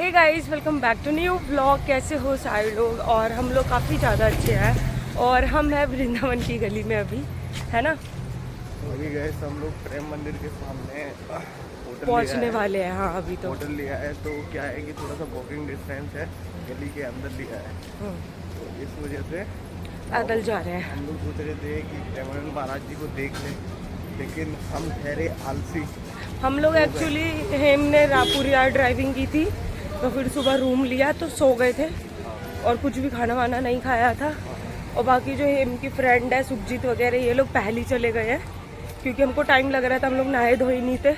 Hey guys, welcome back to new blog. कैसे हो सारे लोग? और हम लोग काफ़ी ज़्यादा अच्छे हैं और हम हैं वृंदावन की गली में अभी, है ना? अभी गए हम लोग प्रेम मंदिर के सामने पहुंचने वाले हैं। हाँ, अभी तो होटल लिया है, तो क्या है कि थोड़ा सा वॉकिंग डिस्टेंस है, गली के अंदर लिया है, तो इस वजह से पैदल जा रहे हैं। हम लोग सोच रहे थे कि प्रेमानंद महाराज जी को देख लें, लेकिन हम ठहरे आलसी। हम लोग एक्चुअली हेम ने रायपुर यार ड्राइविंग की थी, तो फिर सुबह रूम लिया तो सो गए थे और कुछ भी खाना वाना नहीं खाया था। और बाकी जो हेम की फ्रेंड है सुखजीत वगैरह, ये लोग पहले ही चले गए हैं क्योंकि हमको टाइम लग रहा था, हम लोग नहाए धोए नहीं थे।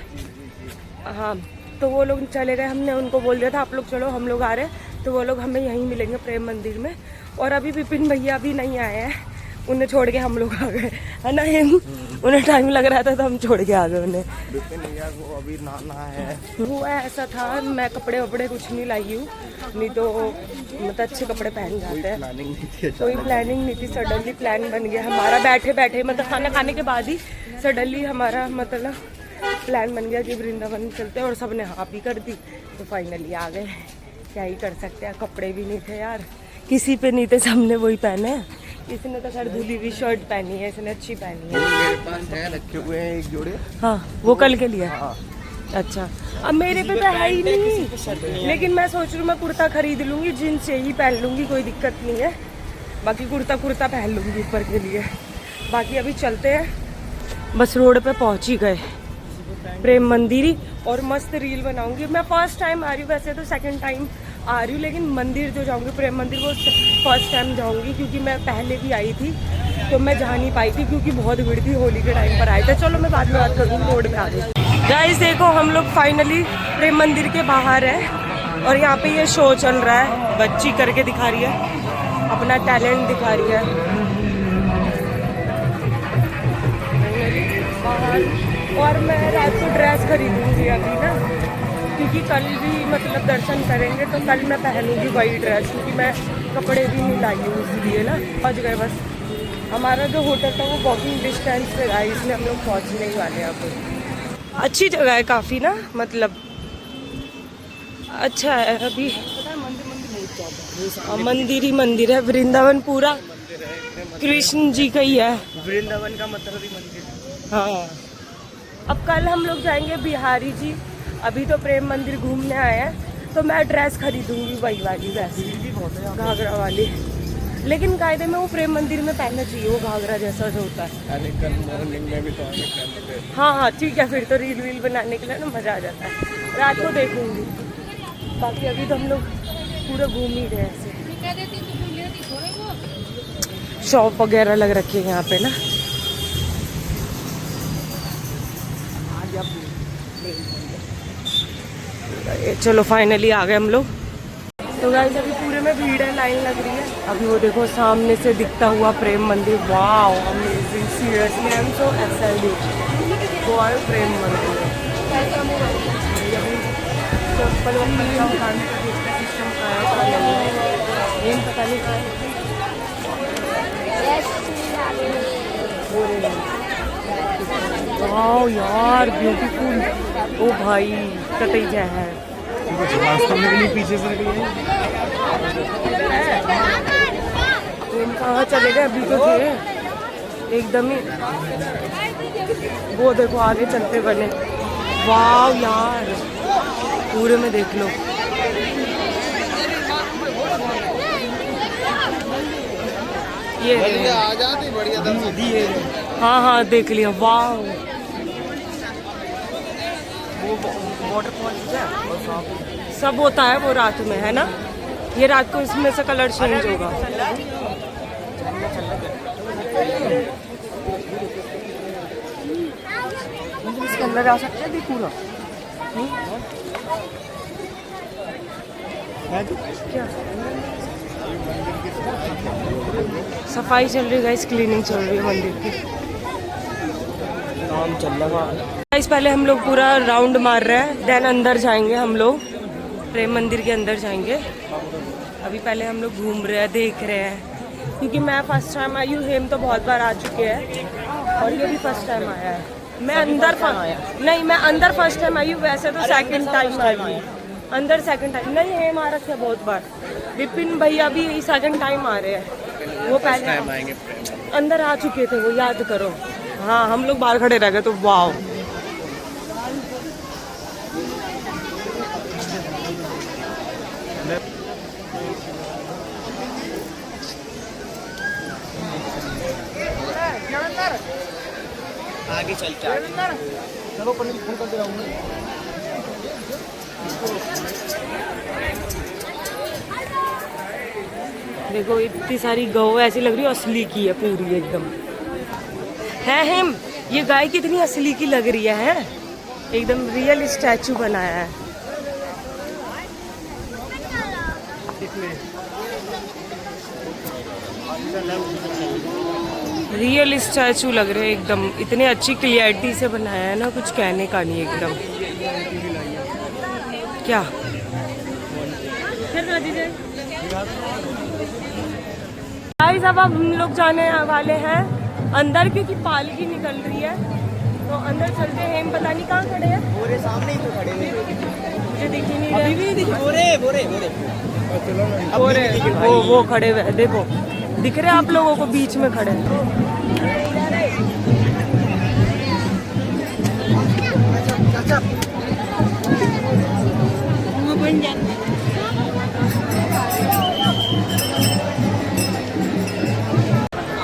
हाँ, तो वो लोग चले गए। हमने उनको बोल दिया था आप लोग चलो, हम लोग आ रहे हैं, तो वो लोग हमें यहीं मिलेंगे प्रेम मंदिर में। और अभी विपिन भैया भी नहीं आए हैं, उन्हें छोड़ के हम लोग आ गए, है ना हेम? उन्हें टाइम लग रहा था तो हम छोड़ के आ गए उन्हें। विपिन भैया को अभी नहाना है। वो ऐसा था, मैं कपड़े वपड़े कुछ नहीं लाई हूँ, नहीं तो मतलब अच्छे कपड़े पहन जाते हैं। प्लानिंग नहीं थी, कोई प्लानिंग नहीं थी, सडनली प्लान बन गया हमारा। बैठे बैठे मतलब खाना खाने के बाद ही सडनली हमारा मतलब प्लान बन गया कि वृंदावन चलते हैं, और सब ने हाँ भी कर दी, तो फाइनली आ गए। क्या ही कर सकते हैं, कपड़े भी नहीं थे यार, किसी पे नहीं थे, सबने वही पहने हैं। इसने तो खैर धुली हुई शर्ट पहनी है, इसने अच्छी पहनी है। मेरे पास है, रखे हुए हैं एक जोड़े। हाँ, वो कल के लिए। हाँ। अच्छा, अब मेरे पे तो है ही नहीं, लेकिन मैं सोच रही हूँ मैं कुर्ता खरीद लूँगी, जीन्स यही पहन लूँगी, कोई दिक्कत नहीं है। बाकी कुर्ता पहन लूँगी ऊपर के लिए। बाकी अभी चलते हैं, बस रोड पे पहुँच ही गए प्रेम मंदिर ही। और मस्त रील बनाऊँगी। मैं फर्स्ट टाइम आ रही हूँ, वैसे तो सेकंड टाइम आ रही हूँ, लेकिन मंदिर जो जाऊँगी प्रेम मंदिर वो फर्स्ट टाइम जाऊँगी, क्योंकि मैं पहले भी आई थी तो मैं जा नहीं पाई थी क्योंकि बहुत भीड़ थी, होली के टाइम पर आए थे। चलो मैं बाद में बात करूँगी, रोड पे आ गई। गाइस देखो, हम लोग फाइनली प्रेम मंदिर के बाहर है और यहाँ पे ये शो चल रहा है, बच्ची करके दिखा रही है, अपना टैलेंट दिखा रही है बाहर। और मैं रात को ड्रेस खरीदूँगी अभी ना, क्योंकि कल भी मतलब दर्शन करेंगे, तो कल मैं पहनूंगी वही ड्रेस, क्योंकि मैं कपड़े भी नहीं लाई हूँ इसलिए ना। पहुँच गए बस। हमारा जो होटल था वो वॉकिंग डिस्टेंस पे था, इसलिए हम लोग पहुँचने ही वाले हैं अब। अच्छी जगह है काफ़ी ना, मतलब अच्छा है। अभी मंदिर ही मंदिर है, वृंदावन पूरा कृष्ण जी का ही है। वृंदावन का मतलब ही मंदिर। हाँ, अब कल हम लोग जाएंगे बिहारी जी। अभी तो प्रेम मंदिर घूमने आए हैं, तो मैं ड्रेस खरीदूंगी वही वाली, वैसे घाघरा वाली। लेकिन कायदे में वो प्रेम मंदिर में पहनना चाहिए, वो घाघरा जैसा जो होता है। कल मॉर्निंग में भी तो आने पहनते। हाँ, ठीक है, फिर तो रील वील बनाने के लिए ना मज़ा आ जाता है। रात को देखूंगी। बाकी अभी तो हम लोग पूरा घूम ही रहे हैं। शॉप वगैरह लग रखी है यहाँ पे ना। चलो फाइनली आ गए हम लोग। तो गाइस अभी पूरे में भीड़ है, लाइन लग रही है। अभी वो देखो सामने से दिखता हुआ Prem Mandir. Wow, amazing, seriously I am so excited for Prem Mandir. चप्पल वप्पल का खाने का सिस्टम का है, पता नहीं कहाँ है। वाओ यार, ब्यूटीफुल। ओ भाई, कतई जय है। रास्ता में नहीं, पीछे से कहाँ चले गए? अभी तो थे एकदम ही। वो देखो आगे चलते बने। वाओ यार, पूरे में देख लो। ये आ जाती बढ़िया। हाँ हाँ, देख लिया। वाओ, वाटरफॉल सब होता है वो रात में, है ना? ये रात को इसमें से कलर चेंज होगा। इसके अंदर आ सकते हैं पूरा। क्या सफाई चल रही है गाइस, क्लीनिंग चल रही है मंदिर की, काम चल रहा है गाइस। पहले हम लोग पूरा राउंड मार रहे हैं, देन अंदर जाएंगे हम लोग, प्रेम मंदिर के अंदर जाएंगे। अभी पहले हम लोग घूम रहे हैं, देख रहे हैं, क्योंकि मैं फर्स्ट टाइम आई हूँ। हेम तो बहुत बार आ चुके हैं और ये भी फर्स्ट टाइम आया है। मैं अंदर फर्स्ट टाइम आई हूँ, वैसे तो सेकंड टाइम आई हूँ। अंदर सेकंड टाइम नहीं है, मारा क्या बहुत बार। विपिन भैया भी यही सेकंड टाइम आ रहे हैं, वो पहले टाइम आएंगे। अंदर आ चुके थे, वो याद करो। हाँ हम लोग बाहर खड़े रह गए तो वाओ। आगे चल के चलो फोन करते रहूँगा। देखो इतनी सारी गौ ऐसी लग रही है असली की है पूरी एकदम। है हम ये गाय कितनी असली की लग रही है एकदम रियल स्टैचू बनाया है। रियल स्टैचू लग रहे हैं एकदम, इतने अच्छी क्लियरिटी से बनाया है ना, कुछ कहने का नहीं एकदम। क्या गाइस अब हम लोग जाने वाले हैं अंदर क्योंकि पालकी निकल रही है, तो अंदर चलते हैं। हम पता नहीं कहाँ खड़े हैं, बोरे सामने ही तो खड़े हुए, मुझे दिख ही नहीं रहा। अभी भी बोरे बोरे बोरे बोरे वो खड़े हुए हैं, देखो दिख रहे हैं आप लोगों को, बीच में खड़े हैं।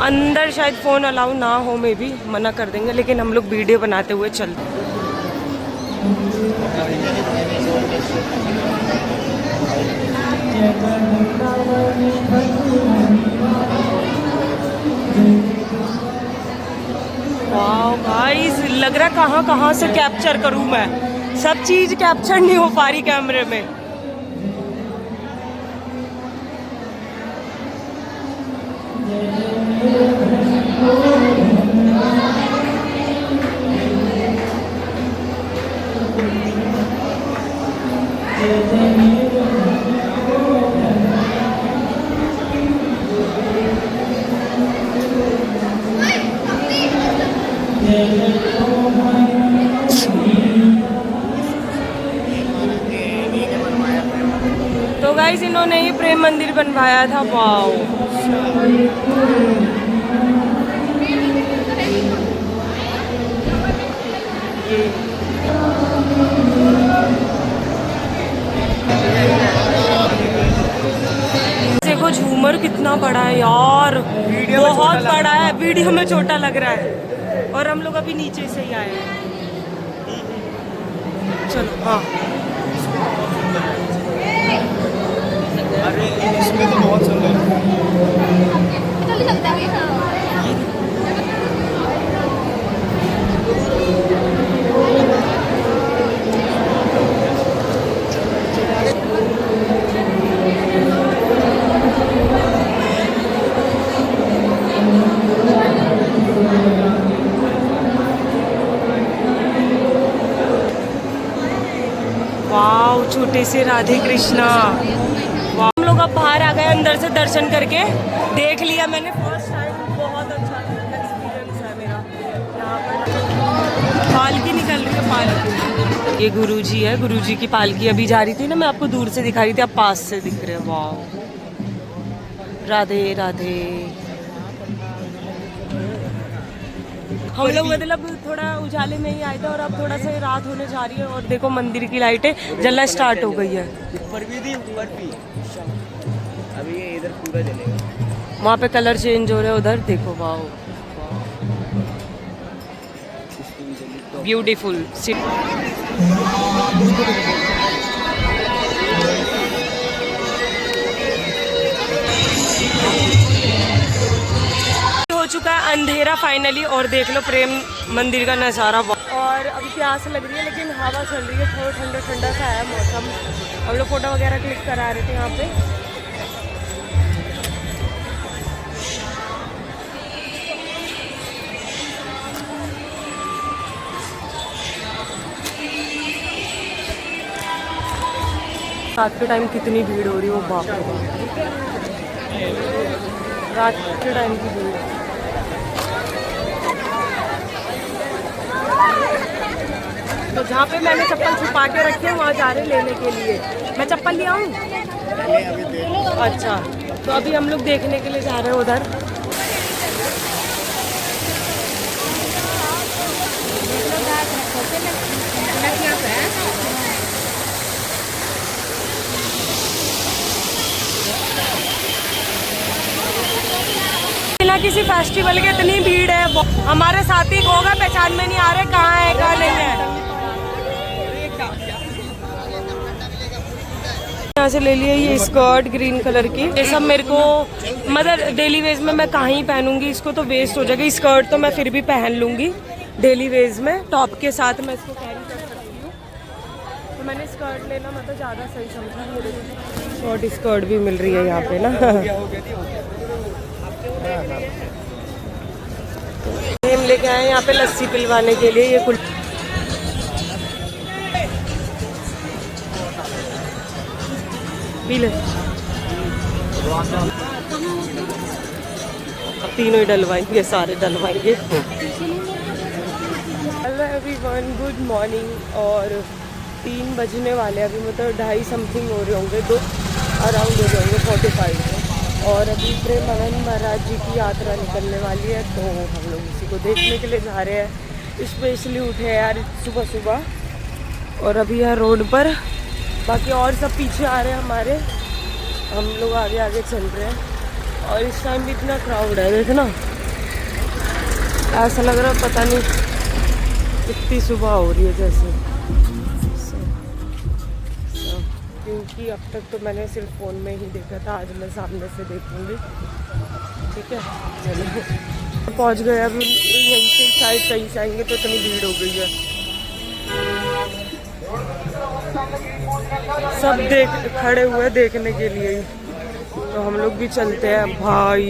अंदर शायद फोन अलाउ ना हो, में भी मना कर देंगे, लेकिन हम लोग वीडियो बनाते हुए चलते। वाओ गाइस, लग रहा है कहाँ कहाँ से कैप्चर करूँ मैं, सब चीज कैप्चर नहीं हो पा रही कैमरे में। तो गाइस इन्होंने ही प्रेम मंदिर बनवाया था। वाओ देखो झूमर कितना बड़ा है यार, बहुत बड़ा है, वीडियो में छोटा लग रहा है, और हम लोग अभी नीचे से ही आए हैं। चलो हाँ, अरे इसमें तो बहुत सुंदर वाओ छोटे से राधे कृष्णा। वाओ हम लोग अब बाहर आ गए, अंदर से दर्शन करके देख लिया मैंने फर्स्ट टाइम, बहुत अच्छा एक्सपीरियंस है मेरा। यहाँ पर पालकी निकल रही है, पालकी। ये गुरुजी है, गुरुजी की पालकी अभी जा रही थी ना, मैं आपको दूर से दिखा रही थी, अब पास से दिख रहे हैं। वाओ राधे राधे। हम लोग मतलब थोड़ा उजाले में ही आए थे, और अब थोड़ा सा रात होने जा रही है, और देखो मंदिर की लाइटें जलना स्टार्ट हो गई है। ऊपर भी थी, ऊपर भी अभी ये इधर पूरा जलेगा। वहाँ पे कलर चेंज हो रहे हैं, उधर देखो। वाओ ब्यूटीफुल हो चुका है अंधेरा फाइनली, और देख लो प्रेम मंदिर का नज़ारा। और अभी प्यास लग रही है, लेकिन हवा चल रही है, थोड़ा ठंडा ठंडा सा है मौसम। हम लोग फोटो वगैरह क्लिक करा रहे थे यहाँ पे। रात के टाइम कितनी भीड़ हो रही है, वो बाप रे बाप, रात के टाइम की भीड़। तो जहाँ पे मैंने चप्पल छुपा के रखे हैं वहाँ जा रहे लेने के लिए। मैं चप्पल ले आऊँ? अच्छा, तो अभी हम लोग देखने के लिए जा रहे हैं उधर। बिना किसी फेस्टिवल के इतनी भीड़ है, हमारे साथी को होगा पहचान में नहीं आ रहे कहाँ है कहाँ नहीं है। यहाँ से ले लिया ये स्कर्ट ग्रीन कलर की, ये सब मेरे को मतलब डेली वेज में मैं कहाँ ही पहनूंगी इसको, तो वेस्ट हो जाएगा। स्कर्ट तो मैं फिर भी पहन लूंगी डेली वेज में, टॉप के साथ मैं इसको कैरी कर सकती हूँ। तो मैंने स्कर्ट लेना मतलब ज़्यादा सही समझा। मेरे को शॉर्ट स्कर्ट भी मिल रही है यहाँ पे ना। हम लेके आए यहाँ पे लस्सी पिलवाने के लिए। ये कुल पी ले, तीनों ही डलवाएंगे, सारे डलवाएंगे। Hello everyone, good morning. और 3 बजने वाले अभी, मतलब 2:30 समथिंग हो रहे होंगे, 2 अराउंड हो रहे होंगे 45 में। और अभी प्रेम मगन महाराज जी की यात्रा निकलने वाली है, तो हम लोग इसी को देखने के लिए जा रहे हैं। स्पेशली उठे यार सुबह सुबह, और अभी यार रोड पर, बाकी और सब पीछे आ रहे हैं हमारे, हम लोग आगे आगे चल रहे हैं। और इस टाइम भी इतना क्राउड है, देखना ऐसा लग रहा है पता नहीं कितनी सुबह हो रही है जैसे। क्योंकि अब तक तो मैंने सिर्फ फ़ोन में ही देखा था, आज मैं सामने से देखूंगी। ठीक है, चलो पहुंच गए। अब यहीं से शायद कहीं से आएंगे तो इतनी भीड़ हो गई है, सब खड़े हुए देखने के लिए। तो हम लोग भी चलते हैं भाई।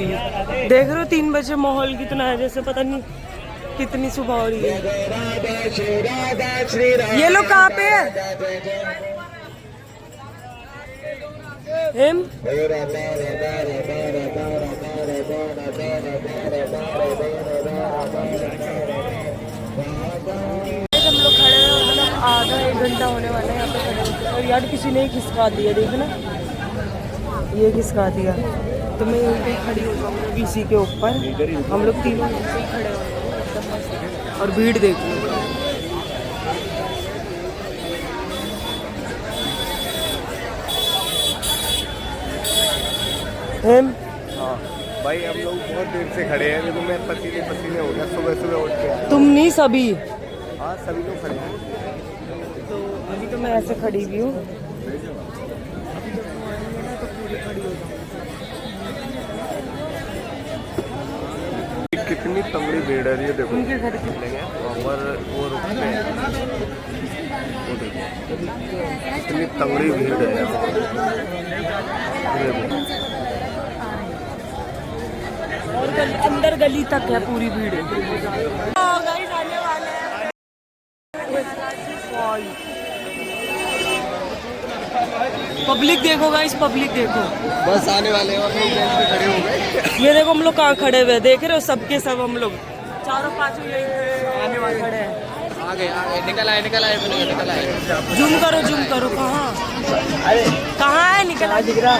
देख रहे हो 3 बजे माहौल कितना है, जैसे पता नहीं कितनी सुबह हो रही है। ये लोग कहाँ पे है? हम लोग खड़े हैं, मतलब आधा 1 घंटा होने वाला है यहाँ पे खड़े होते। और यार किसी ने खिसका दिया, देखना ये खिसका दिया। तो मैं यहीं पे खड़ी हो जाऊँगी इसी के ऊपर। हम लोग तीनों यहीं पे खड़े होंगे और भीड़ देखिए। हाँ भाई, हम लोग बहुत देर से खड़े हैं, देखो मैं पसीने पसीने हो गया, सुबह सुबह उठ के। तुम नहीं सभी? हाँ सभी लोग खड़े हैं। तो अभी तो मैं ऐसे खड़ी भी हूँ, कितनी तगड़ी भीड़ है ये देखो। उनके घर के और वो रुकते हैं, वो देखो कितनी तगड़ी भीड़ है यहाँ। और अंदर गली तक है पूरी भीड़। गाइस आने वाले हैं, पब्लिक देखो गाइस, पब्लिक देखो, बस आने वाले हैं और लोग बेंच पे खड़े हो गए। ये देखो हम लोग कहाँ खड़े हुए, देख रहे हो सबके सब हम लोग चारों पांचों आने वाले खड़े हैं। आगे निकल आए निकल आए निकल आए। जूम करो, कहाँ कहाँ है? निकल आ, दिख रहा।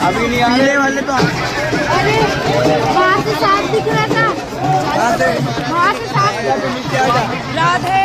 अभी नहीं आने वाले तो। अरे वहाँ से साफ दिख रहा था, वहाँ से साफ। राधे